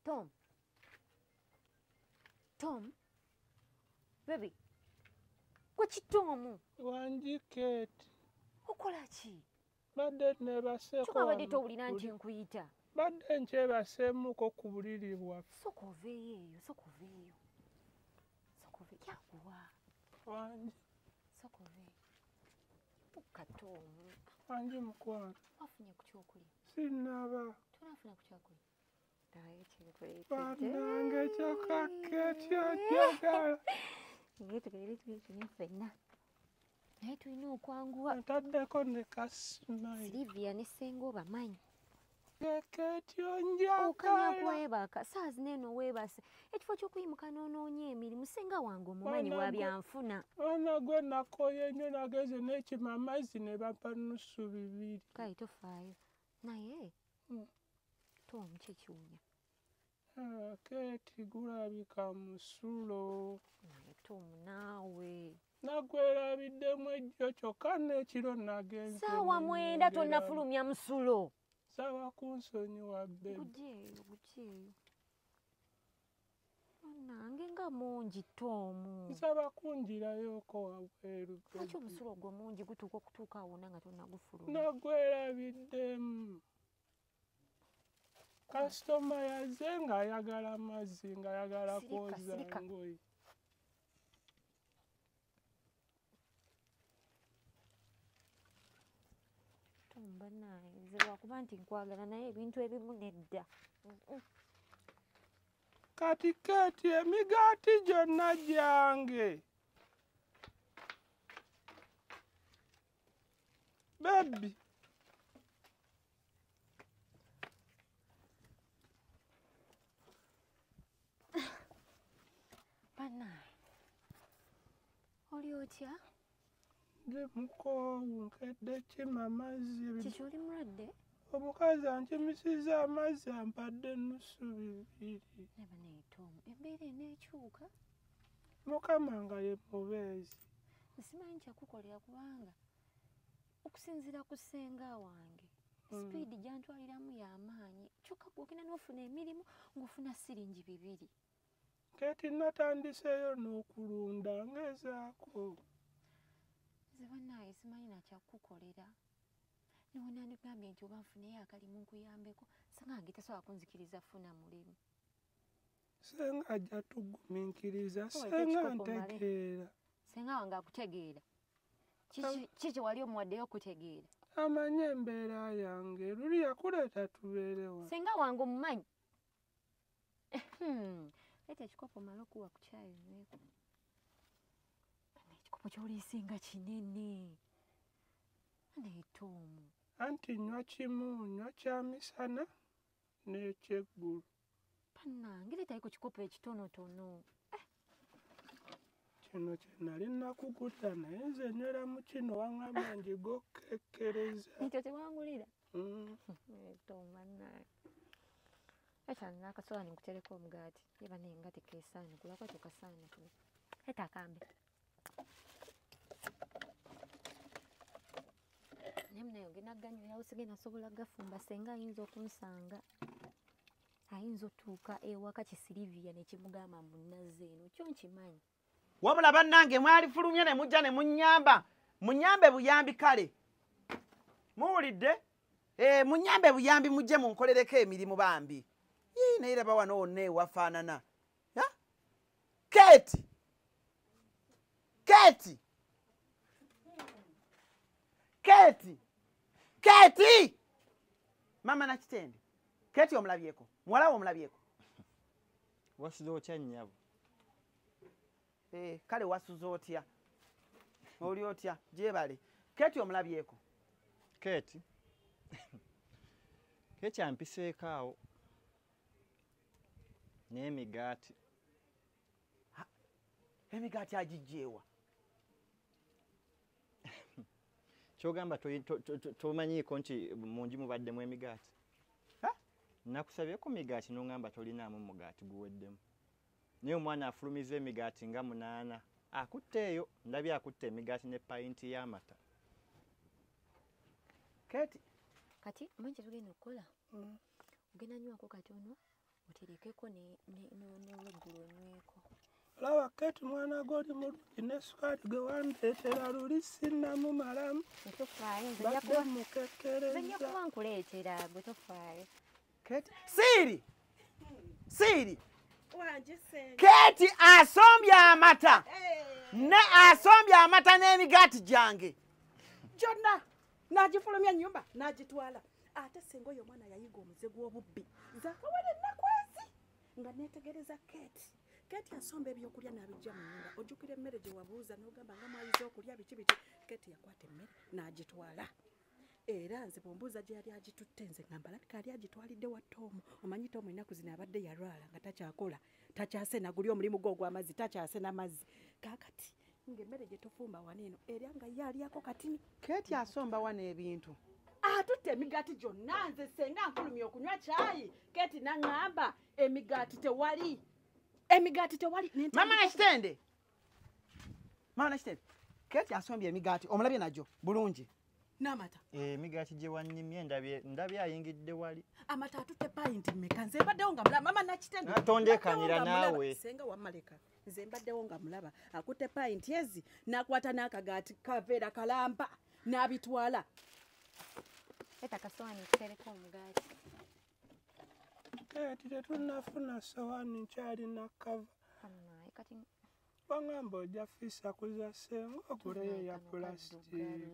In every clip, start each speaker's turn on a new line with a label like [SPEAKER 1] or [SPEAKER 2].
[SPEAKER 1] Tom. Tom. Baby. Kwachi Tom?
[SPEAKER 2] Wanji Kate.
[SPEAKER 1] Okola ki?
[SPEAKER 2] Badde nebaseko.
[SPEAKER 1] Chuka badde towulira nti nkuyita.
[SPEAKER 2] Badde nkyebaseemuko ku buliri bwaffe.
[SPEAKER 1] Sooka oveeyo eyo, sooka oveeyo. Sooka oveeyo. Yakuwa.
[SPEAKER 2] Wanji.
[SPEAKER 1] Sooka oveeyo. Tom.
[SPEAKER 2] Wanji mukwano.
[SPEAKER 1] Wafunye ku kyokulya?
[SPEAKER 2] Sinnaba.
[SPEAKER 1] Tunafuna ku kyokulya? Ddayo kinkuleetedde.
[SPEAKER 2] Bannange kyokka Kate ojjagala.
[SPEAKER 1] Tugende tugende ffenna. Naye tulina okwanguwa.
[SPEAKER 2] Ntaddeko ne kasimayi.
[SPEAKER 1] Silivia ne Ssenga obamanyi.
[SPEAKER 2] Kate onjagala.
[SPEAKER 1] Okanya kwebaka saa zino eno weebase. Ekifo ky'okuyimuka n'onoonya emirimu Ssenga wange omumanyi wa byanfuna.
[SPEAKER 2] Ona gwe nakooye nnyo nageze n'ekima amazzi ne bampa nnusu 2.
[SPEAKER 1] Kale tofaayo. Naye Tom kyekiwunya.
[SPEAKER 2] Kate gulabika musulo.
[SPEAKER 1] Naye Tom naawe.
[SPEAKER 2] Nagwerabiddemu ejjo kyokka n'ekiro nagenze.
[SPEAKER 1] Saawa 9 tonnafulumya musulo.
[SPEAKER 2] Sawa kunsonyiwa bebe.
[SPEAKER 1] Gujeeyo, gujeeyo. Nange nga mungi Tom.
[SPEAKER 2] Nsaba kunjirayoko wabweru.
[SPEAKER 1] Lwaki omusulo gwo mungi gutuuka okutuuka awona nga tonnagufulumya?
[SPEAKER 2] Nagwerabiddemu. Kasitoma yazze ng'ayagala amazzi ng'ayagala kwoza ngoye.
[SPEAKER 1] Tom bannange nze lwakuba nti nkwagala naye ebintu ebimu nedda.
[SPEAKER 2] Kati Kate emigaati gyonna gyange. Baby.
[SPEAKER 1] Bannange oli otya?
[SPEAKER 2] Ndi mukoowu nkedde kima amazzi.
[SPEAKER 1] Kiki oli mulwadde?
[SPEAKER 2] Omukazi ankimisiza amazzi ampadde nnusu 2.
[SPEAKER 1] Neba naye Tom embeera eneekyuka.
[SPEAKER 2] Mukama nga ye mubeezi.
[SPEAKER 1] Simanyi kyakukolera kubanga okusinziira ku Ssenga wange sipiidi gyantwaliramu y'amaanyi kyokka gwogenda n'ofuna emirimu ng'ofuna siringi 2.
[SPEAKER 2] Kati natandiseyo n'okulunda ngezaako.
[SPEAKER 1] Nze bannaaye simanyi nakyakukolera. Nonandigambye nti oba nfuneyo akalimu nkuyambeko sangange tasobola kunzikiriza funa mulimu.
[SPEAKER 2] Ssenga ajja tugumiikiriza. Ssenga ntegeera.
[SPEAKER 1] Ssenga wange akutegeera. Kiki wali omuwaddeyo okutegeera?
[SPEAKER 2] Amanyi embeera yange. Luli yakuleeta tubeerewo.
[SPEAKER 1] Ssenga wange omumanyi. Leeta ekikopo omale okuwa ku kyayi onyweko. Ekikopo ky'oliisinga kinene. Naye Tom.
[SPEAKER 2] Anti nywa kimu, nywa kya misana n'ekyeggulu.
[SPEAKER 1] Bannange leetayo ku kikopo ekitonotono.
[SPEAKER 2] Kino kye nali nakugulira naye nze nywera mu kino waŋŋamba njigokekkereza.
[SPEAKER 1] Ekyo tewangulira? Tom bannange. Ekyano n'akasowaani nkutereko omugaati. Yeba naye nga tekeesaana kulako ekyo kasaana kuno. Leeta akambe. Naye munaye ogenda kuganywerawo sigenda asobola gafumba Ssenga ayinza okumusanga. Ayinza otuuka ewaka Kisilivia ne kimugamba munnaze eno. Kyo nkimanyi.
[SPEAKER 3] Wabula bannange mwalifulumye ne mujja ne munnyamba. Munyambe buyambi kale. Muwulidde? Munyambe buyambi mujje munkolereko emirimu bambi. Naye laba wano wonna ewafaanana. Kate! Kate! Kate! Kate! Mama Nakitende. Kate omulabyeko. Muwala wo omulabyeko.
[SPEAKER 4] Wasuze otya nnyabo?
[SPEAKER 3] Kale wasuze otya? Oli otya? Gyebale. Kate omulabyeko.
[SPEAKER 4] Kate? Kate ampiseeko awo. N'emigaati.
[SPEAKER 3] Emigaati agijjeewa.
[SPEAKER 4] Kyogamba tomanyiiko nti mungi mubaddemu emigaati? Nakusabye ku migaati n'ongamba tolinaamu mugaati guweddemu. Naye omwana afulumiza emigaati nga 8. Akutte eyo, ndabye akutte emigaati ne payinti y'amata.
[SPEAKER 3] Kate.
[SPEAKER 1] Kati omanyi kye tugenda okukola? Ogenda nywako katono oterekeko n'olweggulu onyweko.
[SPEAKER 2] Olaba Keti mwana goli mulungi ne sukaali gwe wandeetera luli sinnamumalamu.
[SPEAKER 1] Tofaayo,
[SPEAKER 2] Badde mukekkereza.
[SPEAKER 1] nzija kuba nkuleetera gwe tofaayo.
[SPEAKER 3] Keti Siiri Siiri
[SPEAKER 5] Wanje senga.
[SPEAKER 3] Keti asombye amata ne asombye amata n'emigaati gyange.
[SPEAKER 5] Jonna nagifulumya nyumba nagitwala. Ate senga oyo mwana yayiga omuze gw'obubbi. Zakawale nakwezi nga netegereza Keti. Keti asomba ebyokulya n'abijja mu nyumba. Ojjukira emmere gye wabuuza n'ogamba nga mwayize okulya biki. Keti yakwata emmere n'agitwala. Era nze bw'ombuuza gye yali agitutte nze ngamba alabika yali agitwalidde wa Toomu. Omanyi Toomu ennaku zino abadde yalwala nga takyakola. Takyasena guli omulimu gwo ogw'amazzi takyasena mazzi. Kaakati ng'emmere gye tofumba waneeno era nga ye alyako katini.
[SPEAKER 3] Keti asomba wano ebintu.
[SPEAKER 5] Atutte emigaati gyonna nze senga nfulumya okunywa caayi. Keti naŋŋamba emigaati tewali. Emigaati tewali.
[SPEAKER 3] Mama Nakitende. Mama Nakitende. Keti asombye emigaati omulabye nagyo bulungi.
[SPEAKER 5] N'amata.
[SPEAKER 4] Emigaati gye wannimye ndabye ayingidde wali.
[SPEAKER 5] Amata atutte payinti mmeka nze mbaddewo nga mulaba. Mama Nakitende.
[SPEAKER 4] Natondekanira naawe.
[SPEAKER 5] Senga wammaleka. Nze mbaddewo nga mulaba. Akutte payinti ezi n'akwata n'akagaati kaveera kalamba n'abitwala.
[SPEAKER 1] Leeta akasowaani nkutereko omugaati.
[SPEAKER 2] Keti tetunnafuna sowaani nkyalina kava.
[SPEAKER 1] Amaye kati
[SPEAKER 2] Wangamba ojja fisa kuza senga oguleyo ya pulasitiiki.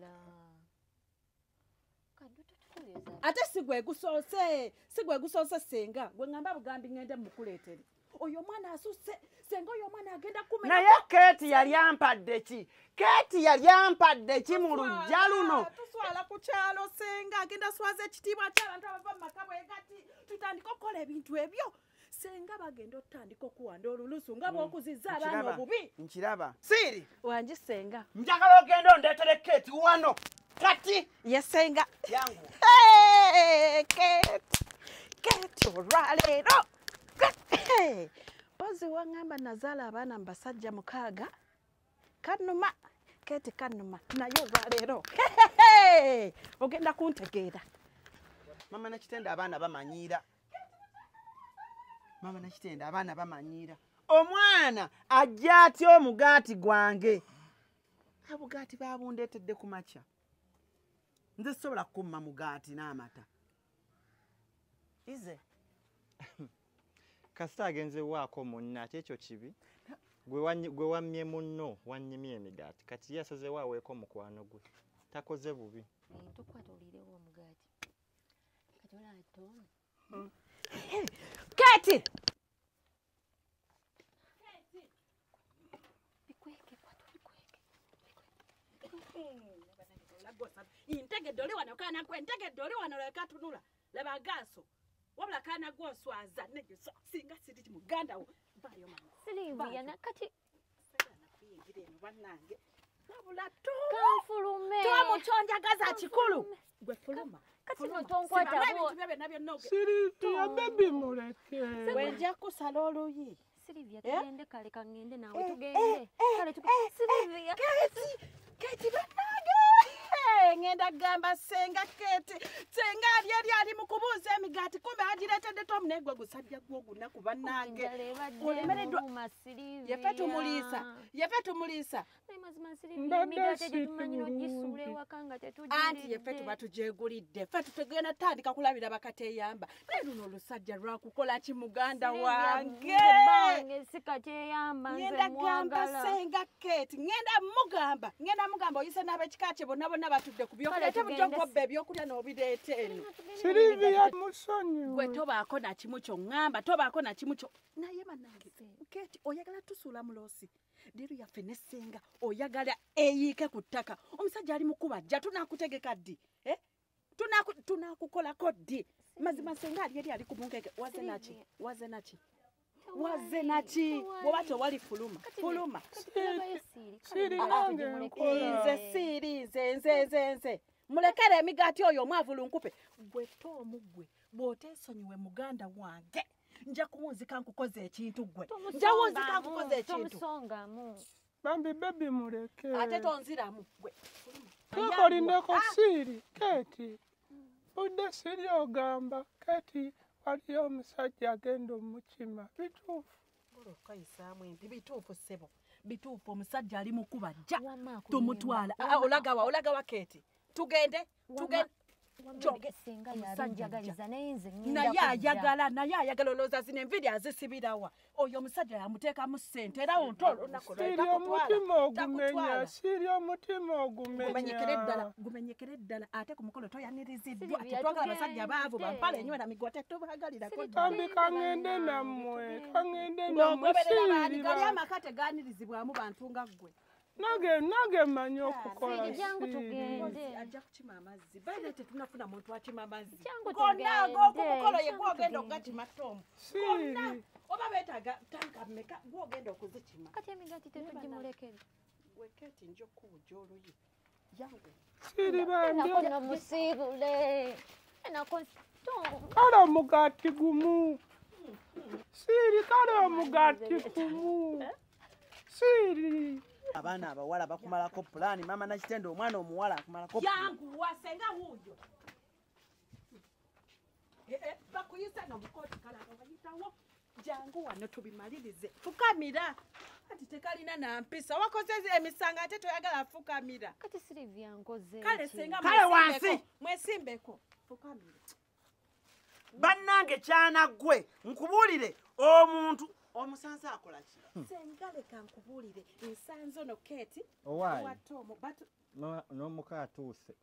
[SPEAKER 5] Ate sigwe gusoose senga. Gwe ngamba bugambi ngende mukuleetere. Oyo mwana asusse. Senga oyo mwana agenda kumenya.
[SPEAKER 3] Naye Keti yali ampadde ki? Keti yali ampadde ki mu lujja luno?
[SPEAKER 5] Tuswala ku kyalo senga agenda swaza ekitiibwa ky'abantu abava mu maka bwegati. Tutandika okukola ebintu ebyo. Senga bagenda otandika okuwanda olulusu nga bw'okuzizza abaana obubi.
[SPEAKER 3] Nkiraba. Siiri.
[SPEAKER 5] Wangi senga.
[SPEAKER 3] Njagala ogenda ondeetere Keti wano. Kati.
[SPEAKER 5] Ye senga.
[SPEAKER 3] Yangu.
[SPEAKER 5] Keti olwaleero. Pozi wangamba nazaala abaana mu basajja 6. Kanuma. Keti kanuma. Naye olwaleero. Ogenda kuntegeera.
[SPEAKER 3] Mama Nakitende abaana bamanyiira. Mama Nakitende abaana bamanyiira. Omwana ajja atya omugaati gwange. Obugaati babundeetedde ku makya. Nze sisobola kukumma mugaati n'amata. Ize.
[SPEAKER 4] Kasita agenze waako munno ate ekyo kibi. Gwe wammye munno wannimye emigaati. Kati yasazeewo aweeko mukwano gwe. Takoze bubi.
[SPEAKER 1] Tukwata oliirewo omugaati. Kati olaba Toomu.
[SPEAKER 5] Keti.
[SPEAKER 1] Bikweke kwata bikweke.
[SPEAKER 5] Integedde oli wano kaana gwe ntegedde oli wano leka tunula. Laba gaaso. Wabula kaana gw'oswaza negyo singa siri muganda wo. Vaayo mama.
[SPEAKER 1] Silivia nakati
[SPEAKER 5] Bannange. Wabula
[SPEAKER 1] kanfulume.
[SPEAKER 5] Toomu kyonjagaza kikulu. Gwe fuluma.
[SPEAKER 1] Kati notonkwata bo.
[SPEAKER 2] Silivia bebi muleke.
[SPEAKER 5] Wenja kusala oluyi.
[SPEAKER 1] Silivia tugende kale kangende nawe tugende. Kale Silivia.
[SPEAKER 5] Keti bannange. Ngenda gamba senga Keti. Senga ali mu kubuuza emigaati kumbe agireetedde Toomu naye gwe gusajja gw'ogunaku bannange. Olemereddwa. Yefe tumuliisa. Anti yeffe tuba tugyegulidde. Ffe tutugenda tutandika kulabira bakateeyamba. Naye luno olusajja lwakukola ki muganda wange? Ngenda gamba senga Keti. Ngenda mugamba oyise n'ab'ekika kye bonna batudde ku byokulya. Ate bujja okubba ebyokulya n'obireeta eno.
[SPEAKER 2] Silivia musonyiwe.
[SPEAKER 5] Gwe tobaako na kimu kyo ŋŋamba. Tobaako na kimu kyo. Naye bannange Keti oyagala tusuula mu loosi. Diru yaffe ne senga oyagala eyiike ku ttaka. Omusajja ali mu kubajja tunaakutegeka ddi? Tunaakukolako ddi? Mazima senga ali ku bunkeke. Waze naki? Bw'oba tewali fuluma. Nze. Mulekere emigaati oyo omwavulu nkupe. Gwe Toomu gwe bw'oteesonyiwe muganda wange. Nja kuwunzika nkukoze ekintu gwe.
[SPEAKER 2] Bambi bebi muleke.
[SPEAKER 5] Ate tonziramu gwe.
[SPEAKER 2] Tokolindeko Siiri Keti. Budde siri ogamba Keti waliyo omusajja agenda omukima bituufu
[SPEAKER 5] okayisaamu empi bituufu ssebo bituufu omusajja ali mukuba jja
[SPEAKER 1] Wamma
[SPEAKER 5] tumutwala
[SPEAKER 1] kulimba.
[SPEAKER 5] olagawa Keeti tugende
[SPEAKER 1] Singa
[SPEAKER 5] Omusajja
[SPEAKER 1] yalinjagaliza naye nze
[SPEAKER 5] naye ayagala olowooza zino enviiri azisibirawa oyo omusajja yamuteekamu ssente era ontolo
[SPEAKER 2] siiri omutima ogumenya siiri omutima ogumenya
[SPEAKER 5] gumenyekere ddala ate ku mukolo toyaniriziddwa
[SPEAKER 1] Sylvia,
[SPEAKER 5] tetwagala abasajja
[SPEAKER 1] tugende.
[SPEAKER 5] baavu bampala enywera migwa tetubagalirako
[SPEAKER 2] kambi kangende nammwe
[SPEAKER 5] goberera
[SPEAKER 2] siiri
[SPEAKER 5] gali amaka teganirizibwamu bantu nga ggwe
[SPEAKER 2] nage mmanyi okukola
[SPEAKER 1] Siiri, jangu
[SPEAKER 2] siiri
[SPEAKER 1] tugende.
[SPEAKER 5] ajja kukima amazzi baire tetunafuna muntu akima amazzi
[SPEAKER 1] Jangu
[SPEAKER 5] gonna
[SPEAKER 1] tugende,
[SPEAKER 5] ag'okumukolo ye
[SPEAKER 1] jangu
[SPEAKER 5] gwogenda
[SPEAKER 1] tugende.
[SPEAKER 5] okugakima tomu
[SPEAKER 2] siiri
[SPEAKER 5] oba beetaaga tanka mmeka gwogenda okuzikima
[SPEAKER 1] Kati emigaati tetugimulekere.
[SPEAKER 5] weketi nja okuwuja oluyi yangu
[SPEAKER 2] siiri
[SPEAKER 1] Enako
[SPEAKER 2] bandi
[SPEAKER 1] nno musiibule. Enako
[SPEAKER 2] kale omugaati gumu siiri kale omugaati gumu siiri
[SPEAKER 3] abaana abawala bakumalako pulaani mama nakitende omwana omuwala akumalako
[SPEAKER 5] yangu wasenga wuuyo bakuyisa nomukooti kale abo bayitawo jangu wano tubimalirize fukamira kati tekalina nampisa wakoze emisanga ate toyagala afukamira
[SPEAKER 1] kati Sylvia nkoze
[SPEAKER 5] kale
[SPEAKER 1] ki?
[SPEAKER 5] senga
[SPEAKER 3] Kale wansi.
[SPEAKER 5] mwesimbeko fukamira
[SPEAKER 3] bannange kyanaggwe nkubuulire omuntu omusanze akola ki
[SPEAKER 5] senga leka nkubuulire nsanze ono Keeti
[SPEAKER 4] Owaayi.
[SPEAKER 5] watomo batu
[SPEAKER 4] n'omuka atuuse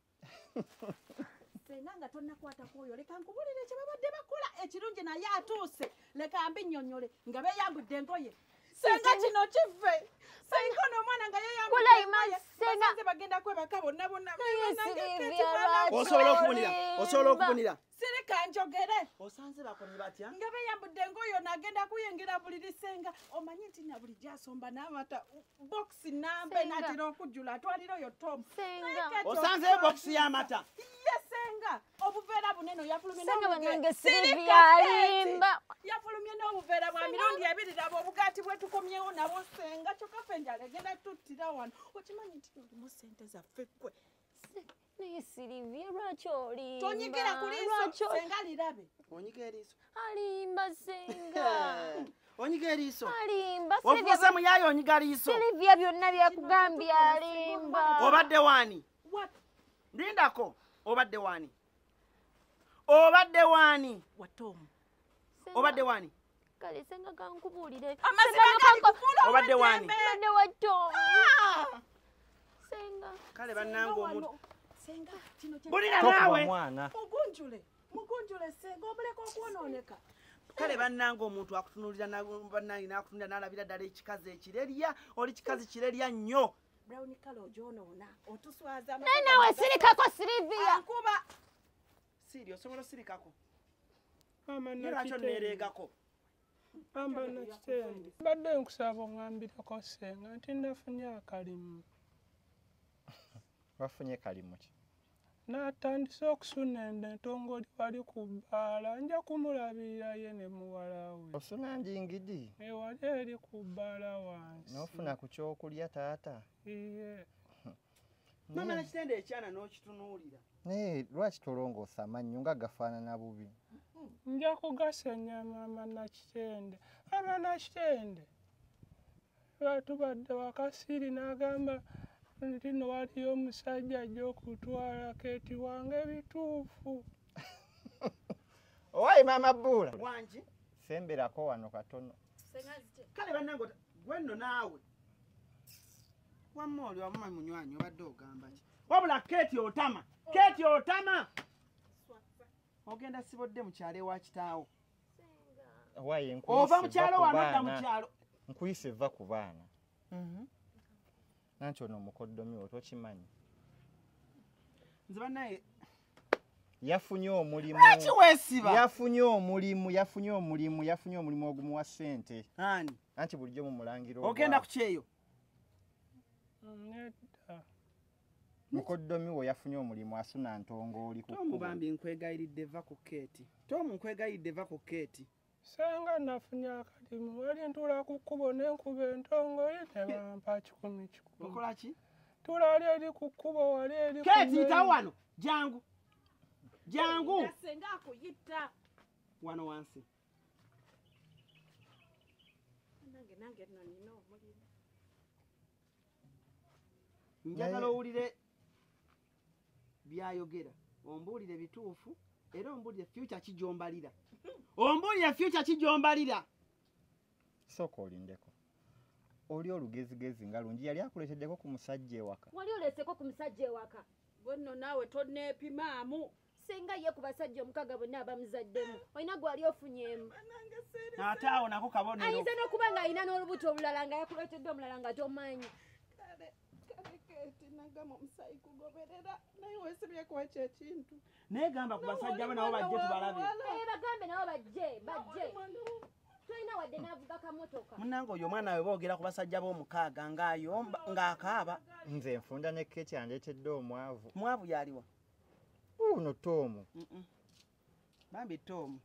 [SPEAKER 5] senga nga tonnakwatako oyo leka nkubuulire kye babadde bakola ekirungi naye atuuse leka mbinnyonnyole nga beeyambudde engoye senga kino kive senga ono omwana nga
[SPEAKER 1] Kula ima, senga.
[SPEAKER 5] basanze bagenda kwebaka bonna bonna
[SPEAKER 1] Naye
[SPEAKER 5] Nange
[SPEAKER 1] Sylvia,
[SPEAKER 5] Keeti mwana
[SPEAKER 1] lwaki
[SPEAKER 3] osobola okubunira osobola
[SPEAKER 1] olimba?
[SPEAKER 3] okubunira
[SPEAKER 5] sirika njogere
[SPEAKER 3] osanze bakomi batya
[SPEAKER 5] nga beeyambudde engoye ono agenda kuyingira buli lisenga omanyi nti na buli gyasomba n'amata bokisi nambe
[SPEAKER 1] Senga.
[SPEAKER 5] natera okujjula atwalira oyo tomu
[SPEAKER 1] Senga.
[SPEAKER 3] osanzeyo bokisi y'amata
[SPEAKER 5] ye senga obuveera bunene yafulumye
[SPEAKER 1] Senga
[SPEAKER 5] n'obuge-
[SPEAKER 1] bannange
[SPEAKER 5] Sirika
[SPEAKER 1] Sylvia
[SPEAKER 5] Keeti.
[SPEAKER 1] alimba.
[SPEAKER 5] yafulumye n'obuveera bwa mirundi ebiri laba obugaati bwe tukomyewo nabwo senga kyokka ffe enjala egenda tuttira wano okimanyi nti olimu sente zaffe ggwe
[SPEAKER 1] Naye Sylvia lwaki olimba?
[SPEAKER 5] tonyigira ku liiso
[SPEAKER 1] Lwaki o-
[SPEAKER 5] senga lirabe
[SPEAKER 3] onyiga eriiso
[SPEAKER 1] alimba senga.
[SPEAKER 3] onyiga eriiso
[SPEAKER 1] Alimba
[SPEAKER 3] ovuuze muyaayo onyiga liiso
[SPEAKER 1] Sylvia byonna byakugambye alimba.
[SPEAKER 3] obadde waani
[SPEAKER 5] What?
[SPEAKER 3] lindako obadde waani obadde waani
[SPEAKER 5] watomu
[SPEAKER 1] Senga,
[SPEAKER 3] obadde waani
[SPEAKER 1] kale senga kankubuulire.
[SPEAKER 5] amazima
[SPEAKER 1] Senga
[SPEAKER 5] gali
[SPEAKER 1] kanko-
[SPEAKER 5] kukula
[SPEAKER 3] Obadde wani?
[SPEAKER 1] Mbadde wa Tom. Senga.
[SPEAKER 3] kale bannange omuntu
[SPEAKER 5] senga kino kya-
[SPEAKER 3] bulira
[SPEAKER 4] tokuba
[SPEAKER 3] naawe
[SPEAKER 4] mwana
[SPEAKER 5] mugunjule senga obuleka okwonooneka
[SPEAKER 3] kale bannange omuntu akutunuulira bannange n'akutunulira n'alabira ddala ekikazi ekirerya oli kikazi kirerya nnyo
[SPEAKER 5] brown kala ogyonoona otuswaza
[SPEAKER 1] Naye naawe sirikako Sylvia.
[SPEAKER 5] ankuba
[SPEAKER 3] siiri osobola osirikako
[SPEAKER 2] mama
[SPEAKER 3] ye lwaki
[SPEAKER 2] nakitende
[SPEAKER 3] oneereegako
[SPEAKER 2] mama nakitende mbadde nkusaba oŋŋambireko senga nti nafunye akalimu
[SPEAKER 4] wafunye kalimu ki
[SPEAKER 2] n'atandise okusuna entongoli wali ku bbaala nja kumulabirira ye ne muwala we
[SPEAKER 4] osuna njingidi
[SPEAKER 2] ewali eri ku bbaala wansi
[SPEAKER 4] n'ofuna ku kyokulya taata
[SPEAKER 2] iye
[SPEAKER 3] mama nakitende ekyana n'okitunuulira
[SPEAKER 4] naye lwaki tolongoosa amannyo nga gafaanana bubi
[SPEAKER 2] nja kugasenya mama nakitende mama nakitende lwatubadde wakasiiri n'agamba nti no waliyo omusajja ajja okutwala Keeti wange bituufu
[SPEAKER 4] owaayi maama bbuula
[SPEAKER 3] wangi
[SPEAKER 4] semberako wano katono
[SPEAKER 3] kale bannange gwe nno naawe wamma oli wamuma munywanyi obadde ogamba ki wabula Keeti otama Keeti otama ogenda sibodde mu kyalo ewa kitaawo
[SPEAKER 4] owaayi
[SPEAKER 3] ova mu kyalo wanodda mu kyalo
[SPEAKER 4] nkuyise va ku baana nanti ono omukoddomi wo tokimanyi
[SPEAKER 3] nze bannaye
[SPEAKER 4] yafunye omulimu
[SPEAKER 3] lwaki weesiba
[SPEAKER 4] yafunye omulimu ogumuwa ssente
[SPEAKER 3] ani
[SPEAKER 4] anti bulijjo mumulangira
[SPEAKER 3] ogenda ku kyeyo
[SPEAKER 2] nedda
[SPEAKER 4] mukoddomi wo yafunye omulimu asuna ntongooli ku
[SPEAKER 3] tomu bambi nkwegayiridde va ku Keeti tomu nkwegayiridde va ku Keeti
[SPEAKER 2] senga nafunye akalimu wali ntula ku kkubo n'enkuba entongoli ne bampa 10
[SPEAKER 3] okola ki
[SPEAKER 2] tulali eri ku kkubo wali eri ku
[SPEAKER 3] Keeti
[SPEAKER 2] mmeeri.
[SPEAKER 3] yitawo wano jangu jangu
[SPEAKER 5] senga akuyita
[SPEAKER 3] wano wansi
[SPEAKER 5] nange nno nina omulimu.
[SPEAKER 3] njagala owulire byayogera ombuulire bituufu era ombuulire future kijombalira ombuulire future kijombalira
[SPEAKER 4] sooka olindeko oli olugezigezi nga lungi yali akuleeteddeko ku musajja ewaka
[SPEAKER 1] wali oleeseko ku musajja ewaka
[SPEAKER 5] Bwe nno naawe tonneepimaamu.
[SPEAKER 1] senga ye ku basajja omukaga bonna abamuzaddemu olina gwali ofunyemu
[SPEAKER 3] ate awo nako kabonero
[SPEAKER 1] ayinza n'okuba ng'alina n'olubuto olulala nga yakuleetedde omulala nga tomanyi
[SPEAKER 5] Kale Keeti nagamba omusayi kugoberera naye weesibyeku ekyo ekintu.
[SPEAKER 3] naye gamba ku basajja bo nabo bajje tubalabe
[SPEAKER 1] bagambe nabo bajje tolina wadde n'avuga kamotoka
[SPEAKER 3] munnange oyo omwana we boogera ku basajja b'omukaaga ng'ayomba ng'akaaba
[SPEAKER 4] nze nfunda ne Keeti andeetedde omwavu
[SPEAKER 3] mwavu yaliwa
[SPEAKER 4] uno Tomu
[SPEAKER 3] bambi Tomu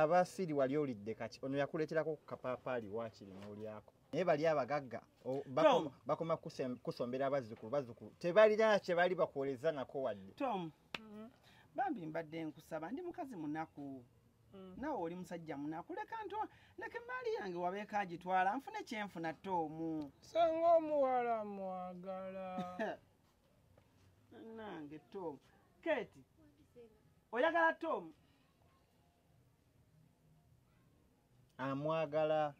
[SPEAKER 4] abasiri wali olidde kati ono yakuleeterako ku kapaapaali waakiri n'olyako naye bali abagagga bakoma kusombera abazzukulu tebalina kye bali bakuwoleza nako wadde
[SPEAKER 3] Tomu bambi mbadde nkusaba ndi mukazi munaku naawe oli musajja munaku leka emaali yange wabeeko agitwala nfune kyenfuna Tomu
[SPEAKER 2] senga omuwala mwagala
[SPEAKER 3] nange Tomu Keeti oyagala Tomu
[SPEAKER 4] amwagala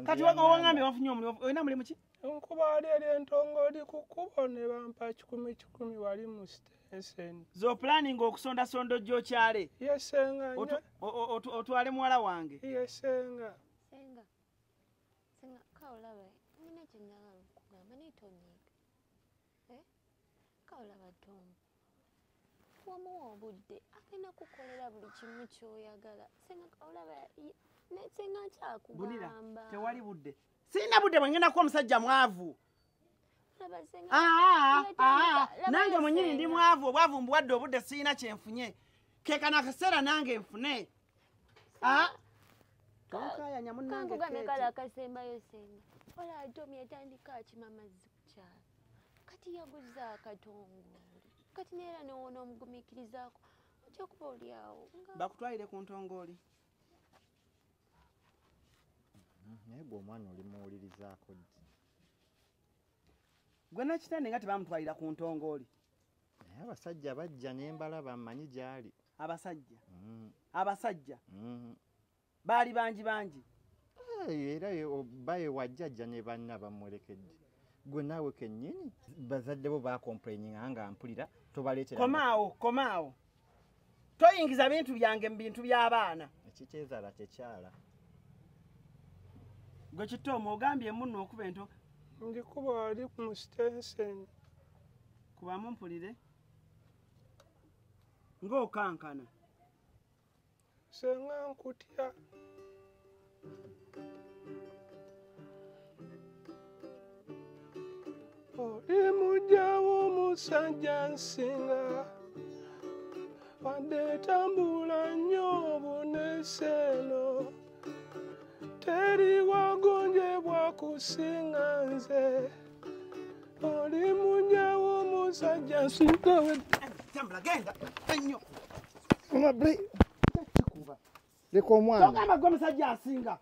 [SPEAKER 3] kati wangambye wafunye omulimu olina mulimu ki
[SPEAKER 2] nkuba ali eri entongoli ku kkubo ne bampa 10 wali mu sitenseni
[SPEAKER 3] z'opulaninga okusondasonda ojja okyale
[SPEAKER 2] ye senga
[SPEAKER 3] otwale muwala wange
[SPEAKER 2] ye senga
[SPEAKER 1] senga kaolaba nina kye njagala okugamba naye tonyiiga kaolaba Tomu wamuwa obudde agenda kukolera buli kimu ky'oyagala senga kaolaba senga
[SPEAKER 3] Bunira
[SPEAKER 1] nkyakugamba
[SPEAKER 3] tewali budde sirina budde bwe ngenda kuba omusajja mwavu nange mwenyini ndi mwavu obwavu mbuwadde obudde sirina kyenfunye kekano akaseera nange nfune kankayanya munnange
[SPEAKER 1] kankugambe kale akasembayo senga olaba Tomu yatandika akima amazzi ku kyalo kati yaguze akatongoli kati neera nowona omugumiikirizaako ojja kuba oli awo
[SPEAKER 3] bakutwalire ku ntongoli
[SPEAKER 4] naye gwe omwana oli muwulirizaako ddi
[SPEAKER 3] gwe nakitande nga tebamutwalira ku ntongoli
[SPEAKER 4] naye abasajja bajja nembalaba mmanyi gyali
[SPEAKER 3] abasajja baali bangi
[SPEAKER 4] era baye wajjajja ne banna bamuwerekedde gwe naawe kennyini bazadde bo bakomplaininga nga mpulira tobaleetera
[SPEAKER 3] komaawo toyingiza bintu byange mu bintu by'abaana
[SPEAKER 4] ekikyezaala kyekyala
[SPEAKER 3] gwe kitoomu ogambye munno okuba ento
[SPEAKER 2] ndikuba wali mu sitenseni
[SPEAKER 3] kubamu mpulire ng'okankana
[SPEAKER 2] senga nkutya oli mujjawo omusajja nsinga wadde tambula nnyo obuneseeno teri wagonjebwa kusinga nze oli mujjawo omusajja nsinga
[SPEAKER 3] tambula genda ennyo
[SPEAKER 4] leka omwana
[SPEAKER 3] togamba gwe omusajja asinga